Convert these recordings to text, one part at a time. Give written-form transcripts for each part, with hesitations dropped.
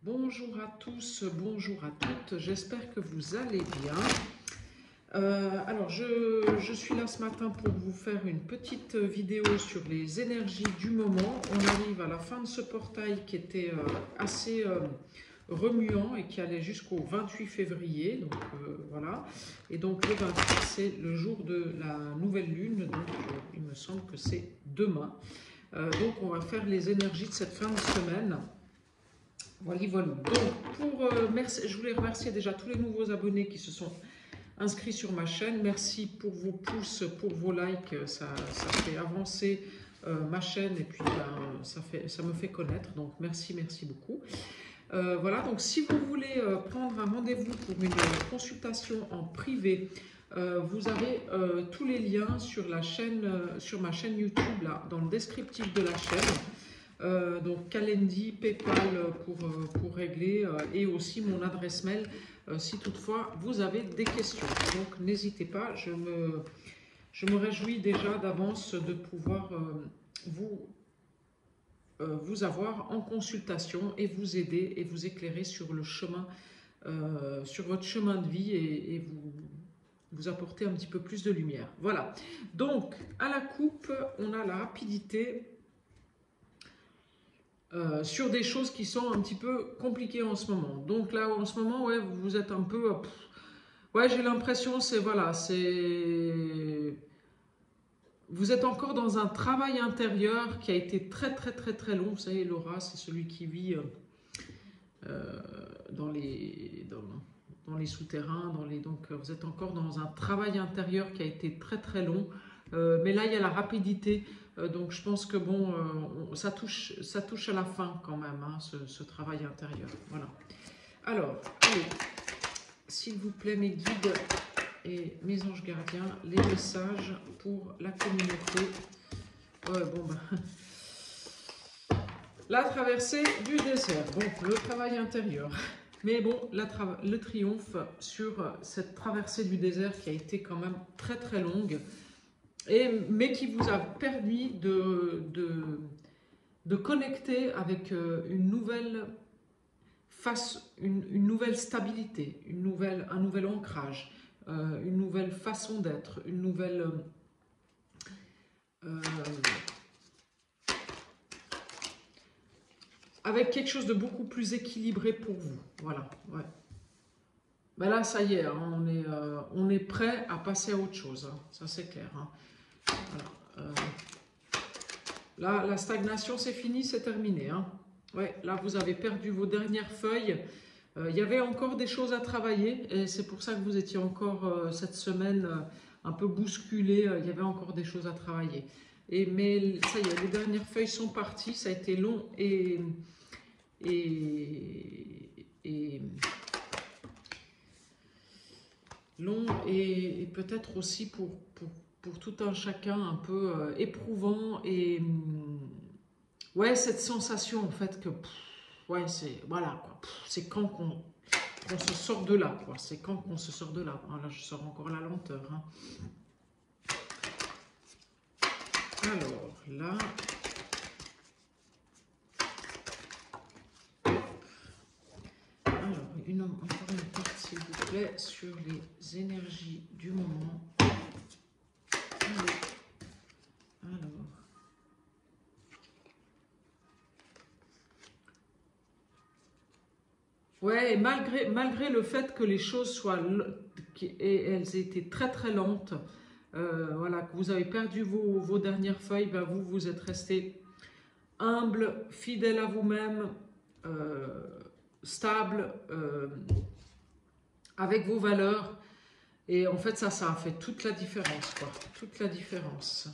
Bonjour à tous, bonjour à toutes, j'espère que vous allez bien. Alors, je suis là ce matin pour vous faire une petite vidéo sur les énergies du moment. On arrive à la fin de ce portail qui était assez remuant et qui allait jusqu'au 28 février. Donc voilà. Et donc le 28, c'est le jour de la nouvelle lune. Donc il me semble que c'est demain. Donc on va faire les énergies de cette fin de semaine. Voilà, voilà. Donc, je voulais remercier déjà tous les nouveaux abonnés qui se sont inscrits sur ma chaîne. Merci pour vos pouces, pour vos likes. Ça fait avancer ma chaîne et puis ça me fait connaître. Donc, merci beaucoup. Voilà, donc si vous voulez prendre un rendez-vous pour une consultation en privé, vous avez tous les liens sur la chaîne, sur ma chaîne YouTube, là, dans le descriptif de la chaîne. Donc Calendly, PayPal pour régler et aussi mon adresse mail si toutefois vous avez des questions. Donc n'hésitez pas, je me réjouis déjà d'avance de pouvoir vous avoir en consultation et vous aider et vous éclairer sur le chemin, sur votre chemin de vie et vous apporter un petit peu plus de lumière. Voilà, donc à la coupe, on a la rapidité. Sur des choses qui sont un petit peu compliquées en ce moment. Donc là, en ce moment, ouais, vous êtes un peu... ouais, j'ai l'impression, vous êtes encore dans un travail intérieur qui a été très long. Vous savez, Laura, c'est celui qui vit dans les souterrains. Donc, vous êtes encore dans un travail intérieur qui a été très long. Mais là, il y a la rapidité. Donc, je pense que bon, ça touche à la fin quand même, hein, ce travail intérieur. Voilà. Alors, allez, s'il vous plaît, mes guides et mes anges gardiens, les messages pour la communauté. Ouais, bon, la traversée du désert. Bon, le travail intérieur. Mais bon, le triomphe sur cette traversée du désert qui a été quand même très longue. Mais qui vous a permis de connecter avec une nouvelle une nouvelle stabilité, un nouvel ancrage, une nouvelle façon d'être, une nouvelle... avec quelque chose de beaucoup plus équilibré pour vous. Voilà, ouais. Ben là, ça y est, hein, on est prêt à passer à autre chose, hein, ça c'est clair. Hein. Voilà, là, la stagnation, c'est fini, c'est terminé. Hein. Ouais, là, vous avez perdu vos dernières feuilles. Il y avait encore des choses à travailler et c'est pour ça que vous étiez encore cette semaine un peu bousculé. Il y avait encore des choses à travailler. Mais ça y est, les dernières feuilles sont parties. Ça a été long et long et peut-être aussi pour tout un chacun un peu éprouvant et ouais, cette sensation en fait que ouais, c'est voilà quoi, c'est quand qu'on se sort de là quoi, c'est quand qu'on se sort de là. Ah, là je sors encore la lenteur. Hein. Alors là, alors encore une carte s'il vous plaît sur les énergies du moment. Alors. Ouais, et malgré le fait que les choses soient, elles aient été très lentes, voilà, que vous avez perdu vos dernières feuilles, ben vous êtes resté humble, fidèle à vous-même, stable, avec vos valeurs. Et en fait, ça a fait toute la différence, quoi. Toute la différence.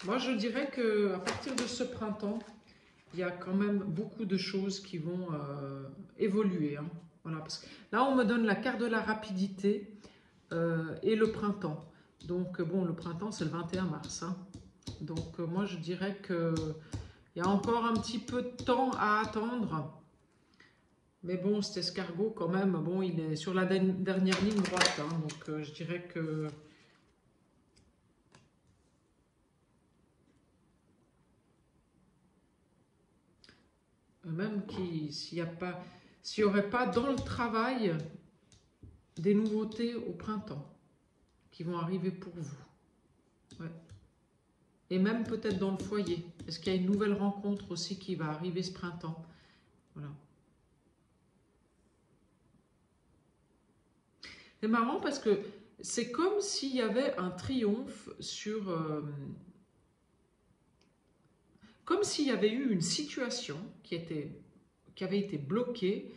Moi, je dirais qu'à partir de ce printemps, il y a quand même beaucoup de choses qui vont évoluer. Hein. Voilà, parce que là, on me donne la carte de la rapidité et le printemps. Donc, bon, le printemps, c'est le 21 mars. Hein. Donc, moi, je dirais qu'il y a encore un petit peu de temps à attendre. Mais bon, cet escargot, quand même, bon, il est sur la dernière ligne droite. Hein, donc, je dirais que... Même s'il n'y aurait pas dans le travail des nouveautés au printemps qui vont arriver pour vous. Ouais. Et même peut-être dans le foyer. Est-ce qu'il y a une nouvelle rencontre aussi qui va arriver ce printemps? Voilà. C'est marrant parce que c'est comme s'il y avait un triomphe sur... comme s'il y avait eu une situation qui avait été bloquée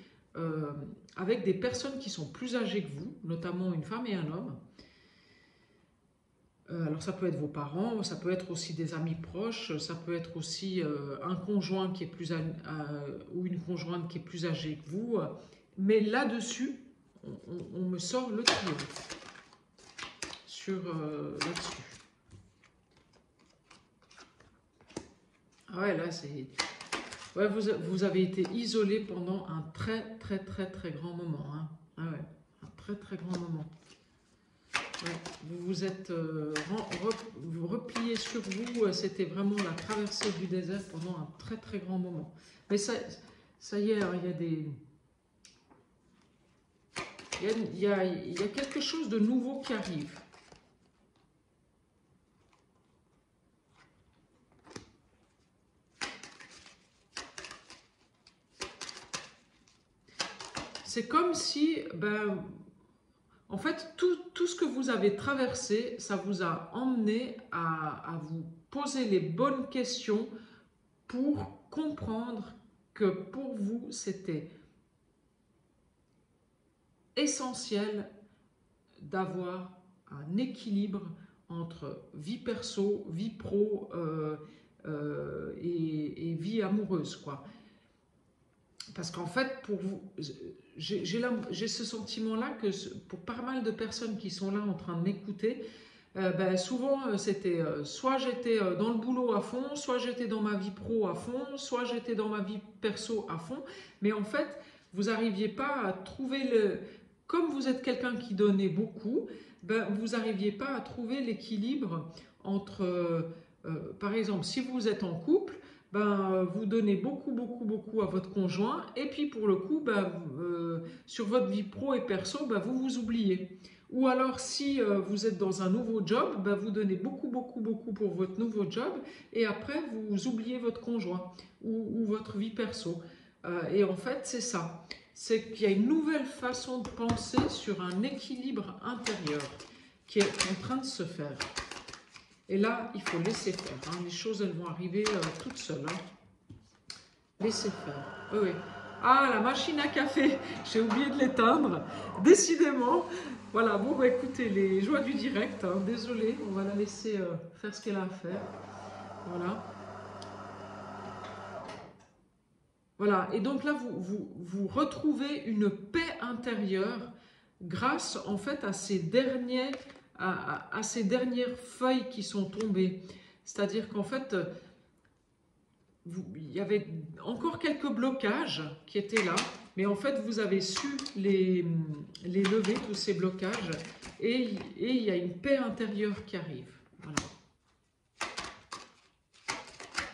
avec des personnes qui sont plus âgées que vous, notamment une femme et un homme. Alors ça peut être vos parents, ça peut être aussi des amis proches, ça peut être aussi un conjoint qui est plus ou une conjointe qui est plus âgée que vous. Mais là-dessus, on me sort le triomphe sur là-dessus. Ah ouais, là c'est... Ouais, vous avez été isolé pendant un très grand moment. Hein. Ah ouais, un très grand moment. Ouais, vous vous êtes replié sur vous, c'était vraiment la traversée du désert pendant un très grand moment. Mais ça y est, il y a des... Il y a quelque chose de nouveau qui arrive. C'est comme si, ben, en fait, tout ce que vous avez traversé, ça vous a emmené à vous poser les bonnes questions pour comprendre que pour vous, c'était essentiel d'avoir un équilibre entre vie perso, vie pro et vie amoureuse, quoi. Parce qu'en fait, pour vous, j'ai ce sentiment-là que pour pas mal de personnes qui sont là en train de m'écouter, ben souvent c'était soit j'étais dans le boulot à fond, soit j'étais dans ma vie pro à fond, soit j'étais dans ma vie perso à fond. Mais en fait, vous n'arriviez pas à trouver le... Comme vous êtes quelqu'un qui donnait beaucoup, ben, vous n'arriviez pas à trouver l'équilibre entre... par exemple, si vous êtes en couple, ben, vous donnez beaucoup à votre conjoint, et puis pour le coup, ben, sur votre vie pro et perso, ben, vous vous oubliez. Ou alors, si vous êtes dans un nouveau job, ben, vous donnez beaucoup pour votre nouveau job, et après, vous oubliez votre conjoint ou votre vie perso. Et en fait, c'est ça. C'est qu'il y a une nouvelle façon de penser sur un équilibre intérieur qui est en train de se faire. Et là, il faut laisser faire. Hein. Les choses, elles vont arriver toutes seules. Hein. Laissez faire. Oui. Ah, la machine à café. J'ai oublié de l'éteindre. Décidément. Voilà. Bon, bah, écoutez, les joies du direct. Hein. Désolé, on va la laisser faire ce qu'elle a à faire. Voilà. Voilà. Et donc là, vous retrouvez une paix intérieure grâce, en fait, à ces dernières feuilles qui sont tombées. C'est-à-dire qu'en fait, il y avait encore quelques blocages qui étaient là, mais en fait, vous avez su les lever, tous ces blocages, et il y a une paix intérieure qui arrive. Voilà.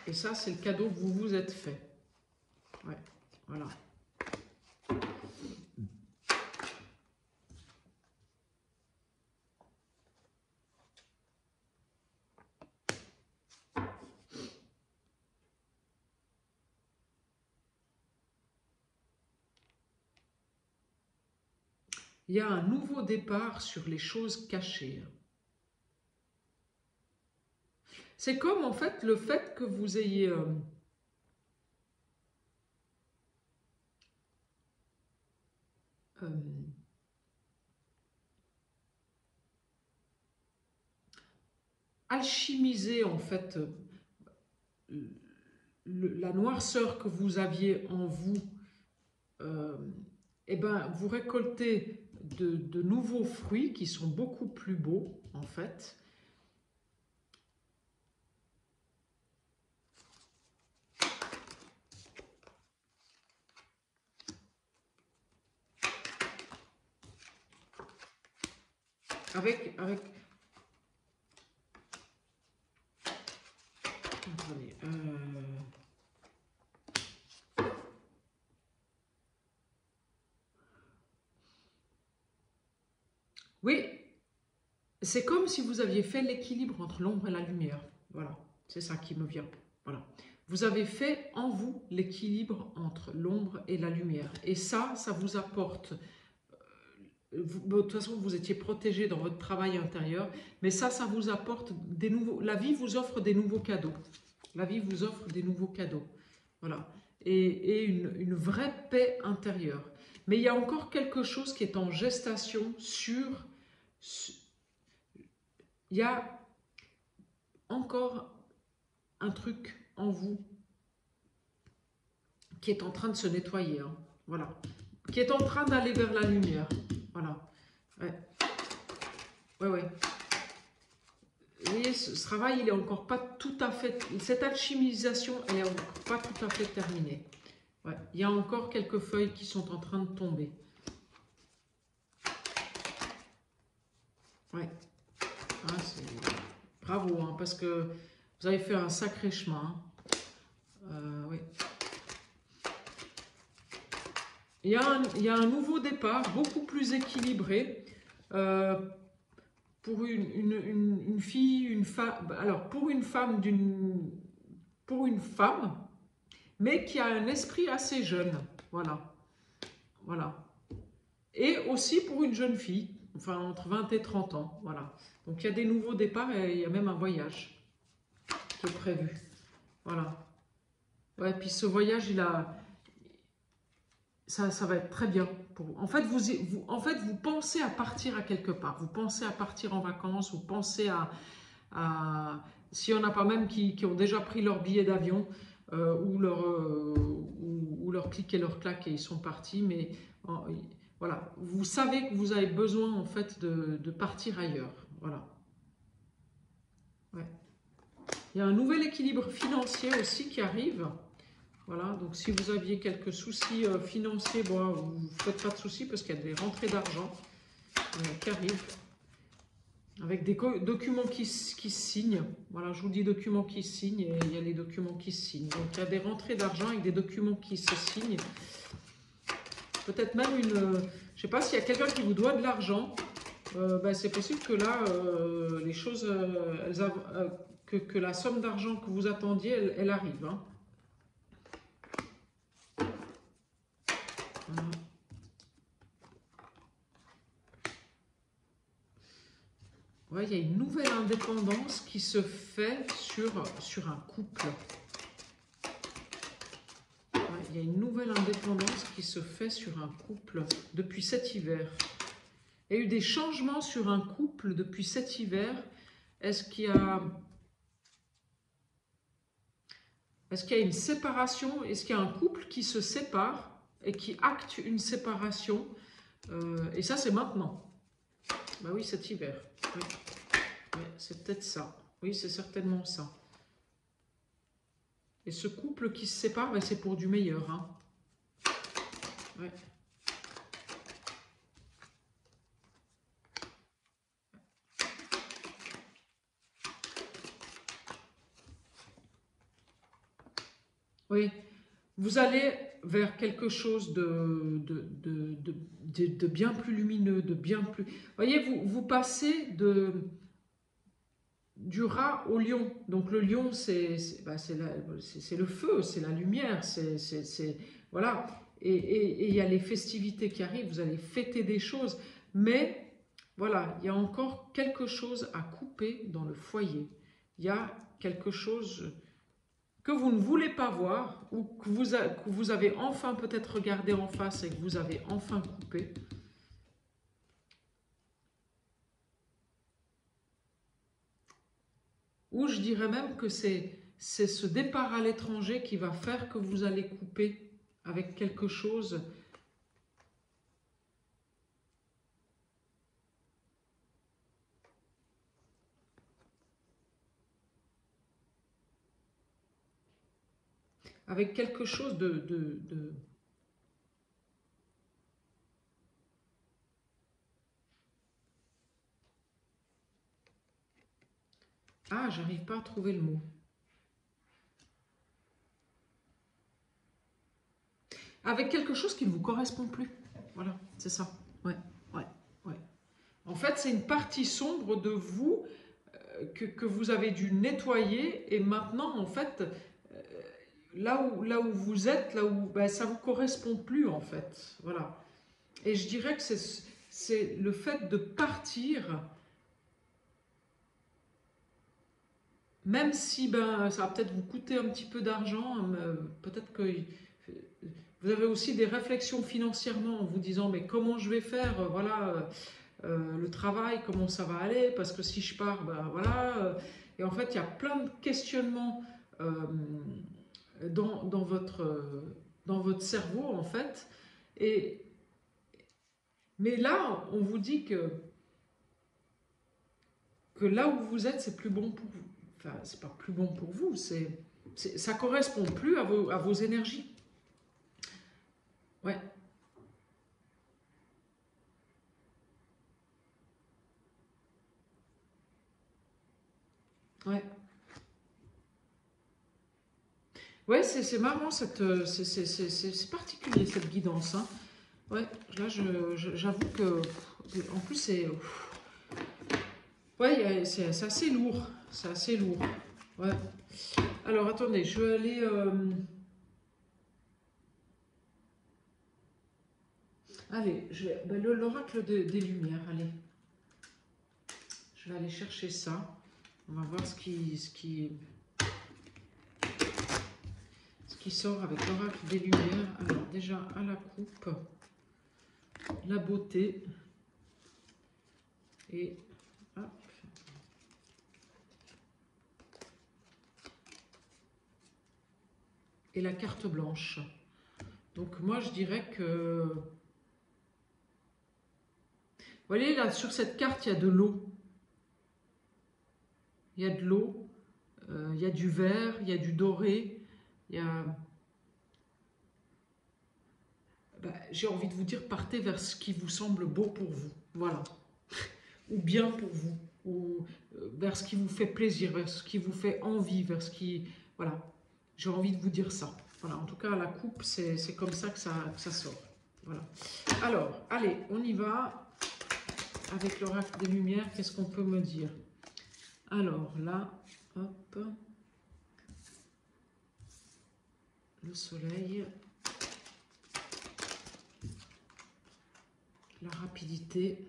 Et ça, c'est le cadeau que vous vous êtes fait. Ouais, voilà. Il y a un nouveau départ sur les choses cachées. C'est comme en fait le fait que vous ayez alchimisé en fait la noirceur que vous aviez en vous. Et ben, vous récoltez de nouveaux fruits qui sont beaucoup plus beaux, en fait. Avec... Attendez, c'est comme si vous aviez fait l'équilibre entre l'ombre et la lumière. Voilà, c'est ça qui me vient. Voilà. Vous avez fait en vous l'équilibre entre l'ombre et la lumière. Et ça vous apporte... de toute façon, vous étiez protégé dans votre travail intérieur, mais ça vous apporte des nouveaux... La vie vous offre des nouveaux cadeaux. La vie vous offre des nouveaux cadeaux. Voilà. Et une vraie paix intérieure. Mais il y a encore quelque chose qui est en gestation il y a encore un truc en vous qui est en train de se nettoyer. Hein. Voilà. Qui est en train d'aller vers la lumière. Voilà. Ouais. Ouais. Vous voyez, ce travail, il n'est encore pas tout à fait... Cette alchimisation, elle n'est encore pas tout à fait terminée. Ouais. Il y a encore quelques feuilles qui sont en train de tomber. Ouais. Ah, bravo, hein, parce que vous avez fait un sacré chemin. Oui. Il y a un nouveau départ, beaucoup plus équilibré. Pour une fille, une femme, alors pour une femme mais qui a un esprit assez jeune, voilà, et aussi pour une jeune fille, enfin entre 20 et 30 ans, voilà. Donc il y a des nouveaux départs et il y a même un voyage qui est prévu, voilà. Ouais, puis ce voyage, ça va être très bien pour vous. En fait, vous pensez à partir à quelque part. Vous pensez à partir en vacances. Vous pensez s'il n'y en a pas même qui ont déjà pris leur billet d'avion ou leur clic et leur claque et ils sont partis. Mais voilà, vous savez que vous avez besoin en fait de partir ailleurs. Voilà. Ouais. Il y a un nouvel équilibre financier aussi qui arrive. Voilà, donc si vous aviez quelques soucis financiers, bon, vous ne faites pas de soucis parce qu'il y a des rentrées d'argent qui arrivent. Avec des documents qui se signent. Voilà, je vous dis documents qui se signent et il y a les documents qui se signent. Donc il y a des rentrées d'argent avec des documents qui se signent. Peut-être même je ne sais pas s'il y a quelqu'un qui vous doit de l'argent. C'est possible que là, les choses, que la somme d'argent que vous attendiez, elle arrive. Hein. Voilà. Ouais, il y a une nouvelle indépendance qui se fait sur un couple. Ouais, il y a une nouvelle indépendance qui se fait sur un couple depuis cet hiver. Il y a eu des changements sur un couple depuis cet hiver. Est-ce qu'il y a une séparation? Est-ce qu'il y a un couple qui se sépare et qui acte une séparation? Et ça, c'est maintenant. Bah oui, cet hiver. Oui. Ouais, c'est peut-être ça. Oui, c'est certainement ça. Et ce couple qui se sépare, ben, c'est pour du meilleur. Hein. Ouais. Oui, vous allez vers quelque chose de bien plus lumineux, de bien plus... Vous voyez, vous passez du rat au lion. Donc le lion, c'est le feu, c'est la lumière, voilà. Et il y a les festivités qui arrivent, vous allez fêter des choses. Mais voilà, il y a encore quelque chose à couper dans le foyer. Il y a quelque chose que vous ne voulez pas voir ou que vous avez enfin peut-être regardé en face et que vous avez enfin coupé. Ou je dirais même que c'est ce départ à l'étranger qui va faire que vous allez couper avec quelque chose. Avec quelque chose de... Ah, j'arrive pas à trouver le mot. Avec quelque chose qui ne vous correspond plus. Voilà, c'est ça. Ouais. En fait, c'est une partie sombre de vous que vous avez dû nettoyer et maintenant, en fait, là où vous êtes, là où ben, ça ne vous correspond plus, en fait. Voilà. Et je dirais que c'est le fait de partir, même si ben, ça va peut-être vous coûter un petit peu d'argent, peut-être que vous avez aussi des réflexions financièrement en vous disant mais comment je vais faire, voilà, le travail, comment ça va aller, parce que si je pars, ben voilà. Et en fait, il y a plein de questionnements euh, dans votre cerveau, en fait. Et, mais là, on vous dit que là où vous êtes, c'est plus bon pour vous. Enfin, c'est pas plus bon pour vous, ça correspond plus à vos énergies. Ouais, ouais. Ouais, c'est marrant, c'est particulier cette guidance. Hein. Ouais, là, j'avoue que. En plus, c'est. Ouais, c'est assez lourd. C'est assez lourd. Ouais. Alors, attendez, je vais aller. Allez, ben, l'oracle des Lumières, allez. Je vais aller chercher ça. On va voir ce qui sort avec l'oracle des Lumières. Alors, déjà, à la coupe, la beauté. Et. Hop. Et la carte blanche. Donc, moi, je dirais que. Vous voyez, là, sur cette carte, il y a de l'eau. Il y a de l'eau, il y a du vert, il y a du doré, il y a... Ben, j'ai envie de vous dire, partez vers ce qui vous semble beau pour vous, voilà. Ou bien pour vous, ou vers ce qui vous fait plaisir, vers ce qui vous fait envie, vers ce qui... Voilà, j'ai envie de vous dire ça. Voilà, en tout cas, la coupe, c'est comme ça que ça sort. Voilà. Alors, allez, on y va. Avec l'oracle des Lumières, qu'est-ce qu'on peut me dire? Alors, là, hop... Le soleil, la rapidité.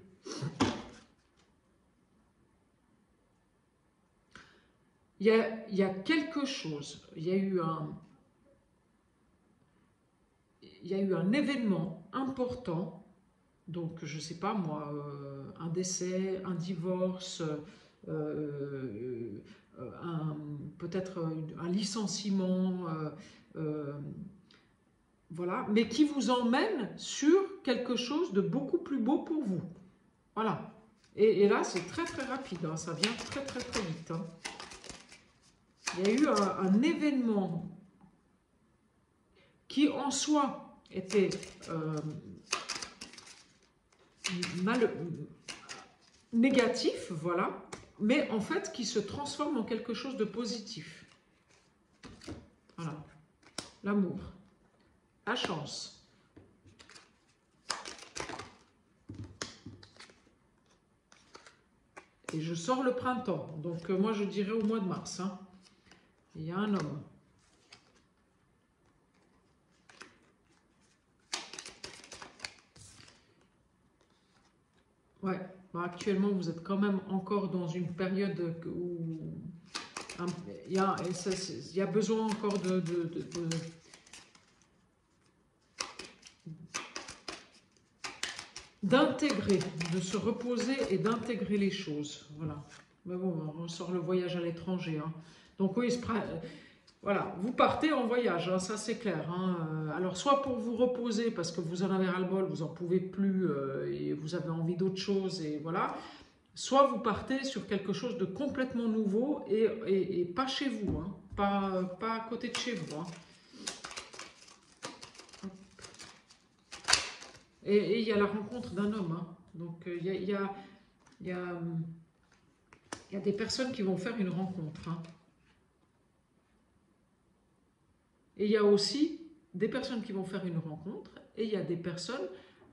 Il y a quelque chose, il y a eu un événement important, donc je ne sais pas moi, un décès, un divorce, peut-être un licenciement, voilà, mais qui vous emmène sur quelque chose de beaucoup plus beau pour vous. Voilà. Et là, c'est très très rapide, hein, ça vient très très très vite. Hein. Il y a eu un événement qui en soi était négatif, voilà, mais en fait qui se transforme en quelque chose de positif. Voilà. L'amour. La chance. Et je sors le printemps. Donc moi je dirais au mois de mars. Hein. Il y a un homme. Ouais. Bon, actuellement vous êtes quand même encore dans une période où il y a besoin encore d'intégrer, de se reposer et d'intégrer les choses. Voilà. Mais bon, on sort le voyage à l'étranger. Hein. Donc oui, voilà, vous partez en voyage, hein, ça c'est clair. Hein. Alors soit pour vous reposer parce que vous en avez ras-le-bol, vous n'en pouvez plus et vous avez envie d'autre chose et voilà. Soit vous partez sur quelque chose de complètement nouveau et pas chez vous, hein. Pas à côté de chez vous. Hein. Et il y a la rencontre d'un homme. Hein. Donc il y a des personnes qui vont faire une rencontre. Hein. Et il y a aussi des personnes qui vont faire une rencontre et il y a des personnes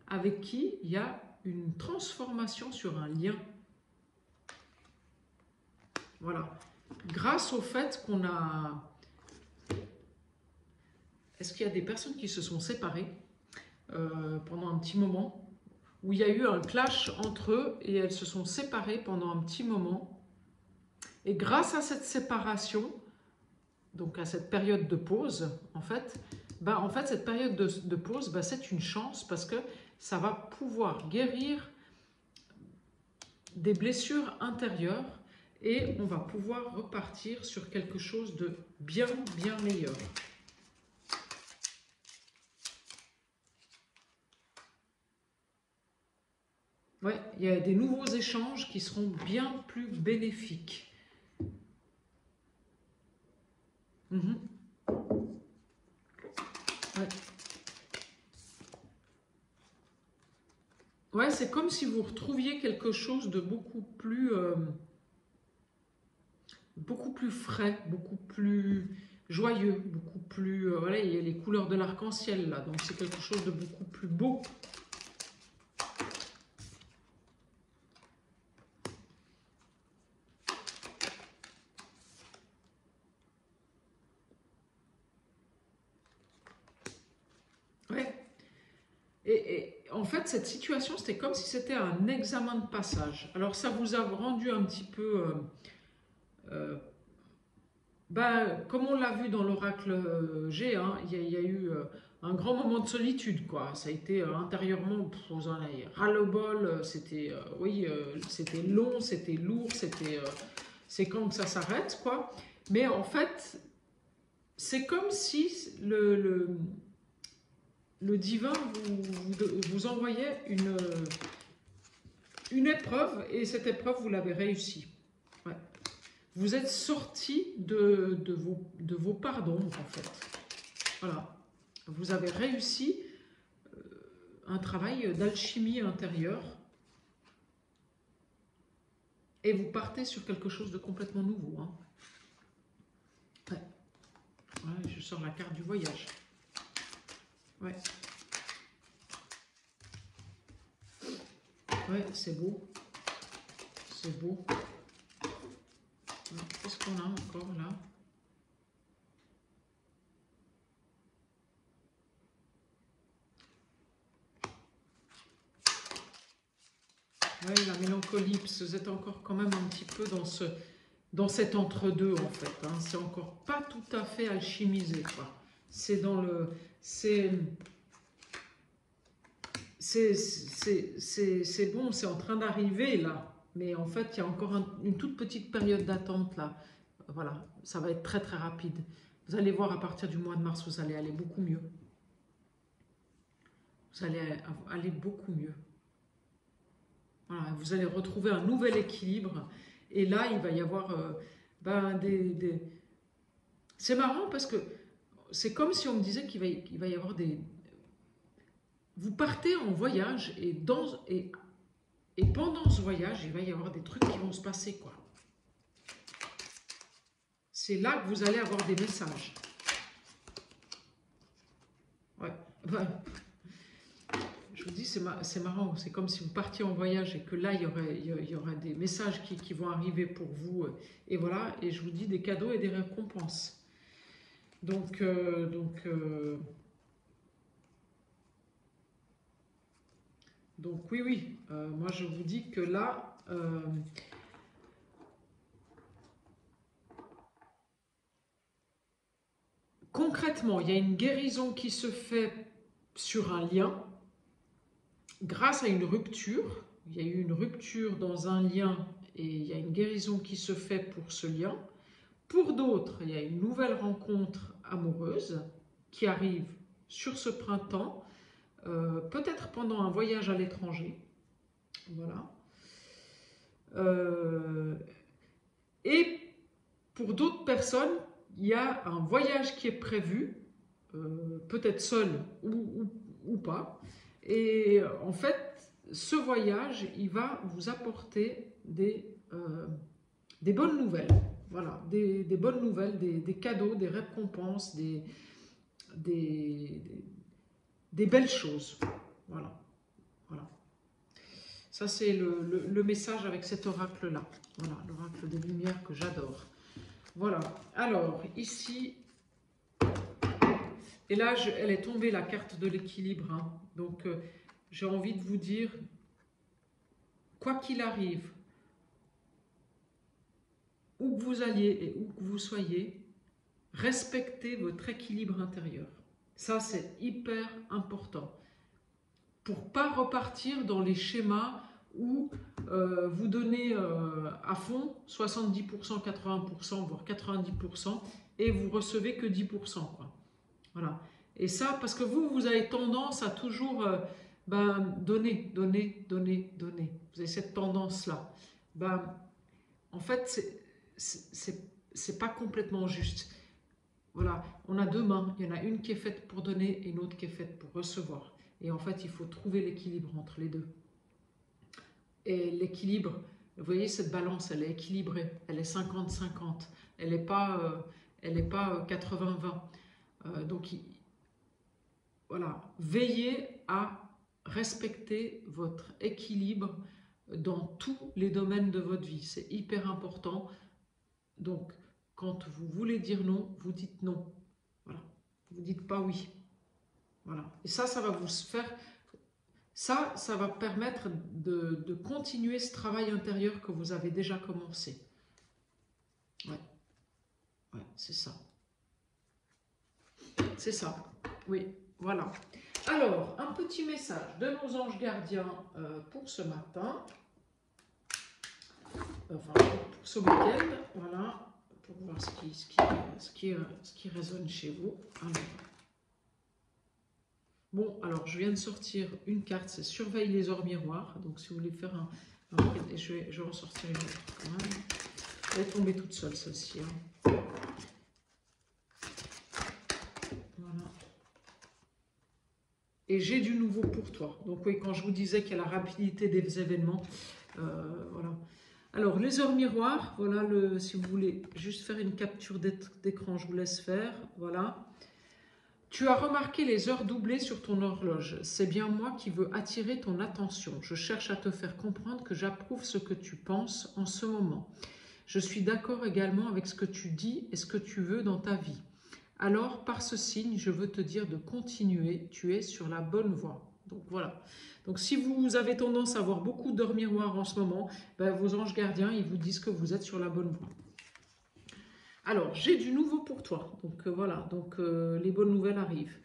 avec qui il y a une transformation sur un lien. Voilà. Grâce au fait qu'on a... Est-ce qu'il y a des personnes qui se sont séparées pendant un petit moment, où il y a eu un clash entre eux et elles se sont séparées pendant un petit moment. Et grâce à cette séparation, donc à cette période de pause, en fait cette période de pause, c'est une chance parce que ça va pouvoir guérir des blessures intérieures et on va pouvoir repartir sur quelque chose de bien, bien meilleur. Ouais, il y a des nouveaux échanges qui seront bien plus bénéfiques. Ouais. Ouais, c'est comme si vous retrouviez quelque chose de beaucoup plus frais, beaucoup plus joyeux, beaucoup plus... voilà, il y a les couleurs de l'arc-en-ciel là, donc c'est quelque chose de beaucoup plus beau. Ouais. Et en fait, cette situation, c'était comme si c'était un examen de passage. Alors, ça vous a rendu un petit peu... comme on l'a vu dans l'oracle G, hein, il y a eu un grand moment de solitude, quoi. Ça a été intérieurement, vous en avez ras-le-bol, c'était oui, c'était long, c'était lourd, c'est quand que ça s'arrête, quoi. Mais en fait, c'est comme si le divin vous envoyait une épreuve et cette épreuve, vous l'avez réussi. Ouais. Vous êtes sorti de vos parts d'ombre, en fait. Voilà. Vous avez réussi un travail d'alchimie intérieure et vous partez sur quelque chose de complètement nouveau. Hein. Ouais. Ouais, je sors la carte du voyage. Ouais. Ouais, c'est beau. C'est beau. Qu'est-ce qu'on a encore là? Oui, la mélancolie, parce que vous êtes encore quand même un petit peu dans cet entre-deux en fait. Hein. C'est encore pas tout à fait alchimisé, quoi. C'est dans le... C'est bon, c'est en train d'arriver là. Mais en fait, il y a encore une toute petite période d'attente là. Voilà, ça va être très très rapide. Vous allez voir à partir du mois de mars, vous allez aller beaucoup mieux. Vous allez aller beaucoup mieux. Voilà, vous allez retrouver un nouvel équilibre. Et là, il va y avoir C'est marrant parce que c'est comme si on me disait qu'il va y avoir des... Vous partez en voyage et pendant ce voyage, il va y avoir des trucs qui vont se passer, quoi. C'est là que vous allez avoir des messages. Ouais. Je vous dis, c'est marrant. C'est comme si vous partiez en voyage et que là, il y aurait des messages qui vont arriver pour vous. Et voilà. Et je vous dis des cadeaux et des récompenses. Donc oui. Moi, je vous dis que là... concrètement, il y a une guérison qui se fait sur un lien grâce à une rupture. Il y a eu une rupture dans un lien et il y a une guérison qui se fait pour ce lien. Pour d'autres, il y a une nouvelle rencontre amoureuse qui arrive sur ce printemps, peut-être pendant un voyage à l'étranger. Voilà. Et pour d'autres personnes, il y a un voyage qui est prévu, peut-être seul ou pas. Et en fait, ce voyage, il va vous apporter des bonnes nouvelles. Voilà, des bonnes nouvelles, des cadeaux, des récompenses, des belles choses. Voilà. Ça, c'est le message avec cet oracle-là. Voilà, l'oracle des lumières que j'adore. Voilà. Alors, ici, et là, elle est tombée, la carte de l'équilibre. Hein. Donc, j'ai envie de vous dire, quoi qu'il arrive, où que vous alliez et où que vous soyez, respectez votre équilibre intérieur. Ça, c'est hyper important. Pour pas repartir dans les schémas où vous donnez à fond 70%, 80%, voire 90% et vous recevez que 10%. Quoi. Voilà. Et ça, parce que vous avez tendance à toujours donner. Vous avez cette tendance-là. En fait, c'est pas complètement juste. Voilà, on a deux mains. Il y en a une qui est faite pour donner et une autre qui est faite pour recevoir. Et en fait, il faut trouver l'équilibre entre les deux. Et l'équilibre, vous voyez, cette balance, elle est équilibrée. Elle est 50-50. Elle n'est pas 80-20. Donc, voilà, veillez à respecter votre équilibre dans tous les domaines de votre vie. C'est hyper important. Donc, quand vous voulez dire non, vous dites non. Voilà. Vous ne dites pas oui. Voilà. Et ça va vous faire... Ça va permettre de continuer ce travail intérieur que vous avez déjà commencé. Ouais. Ouais, c'est ça. C'est ça. Oui, voilà. Alors, un petit message de nos anges gardiens pour ce matin. Enfin, pour ce week-end. Voilà. Pour voir ce qui résonne chez vous. Alors. Bon, alors je viens de sortir une carte, c'est Surveille les ors miroirs. Donc si vous voulez faire et je vais en sortir une autre quand même. Elle est tombée toute seule celle-ci. Hein. Voilà. Et j'ai du nouveau pour toi. Donc oui, quand je vous disais qu'il y a la rapidité des événements, voilà. Alors les ors miroirs, voilà, si vous voulez juste faire une capture d'écran, je vous laisse faire, voilà. Tu as remarqué les heures doublées sur ton horloge. C'est bien moi qui veux attirer ton attention. Je cherche à te faire comprendre que j'approuve ce que tu penses en ce moment. Je suis d'accord également avec ce que tu dis et ce que tu veux dans ta vie. Alors, par ce signe, je veux te dire de continuer. Tu es sur la bonne voie. Donc voilà. Donc si vous avez tendance à avoir beaucoup d'heures miroirs en ce moment, vos anges gardiens, ils vous disent que vous êtes sur la bonne voie. Alors, j'ai du nouveau pour toi. Donc voilà, donc les bonnes nouvelles arrivent.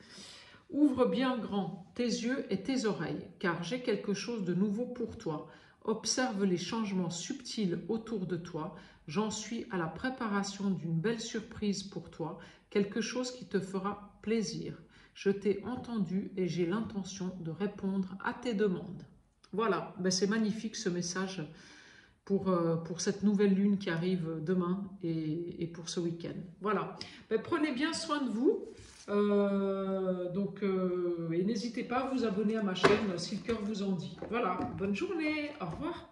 Ouvre bien grand tes yeux et tes oreilles, car j'ai quelque chose de nouveau pour toi. Observe les changements subtils autour de toi. J'en suis à la préparation d'une belle surprise pour toi, quelque chose qui te fera plaisir. Je t'ai entendu et j'ai l'intention de répondre à tes demandes. Voilà, c'est magnifique ce message pour cette nouvelle lune qui arrive demain et pour ce week-end. Voilà, prenez bien soin de vous. Et n'hésitez pas à vous abonner à ma chaîne si le cœur vous en dit. Voilà, bonne journée, au revoir.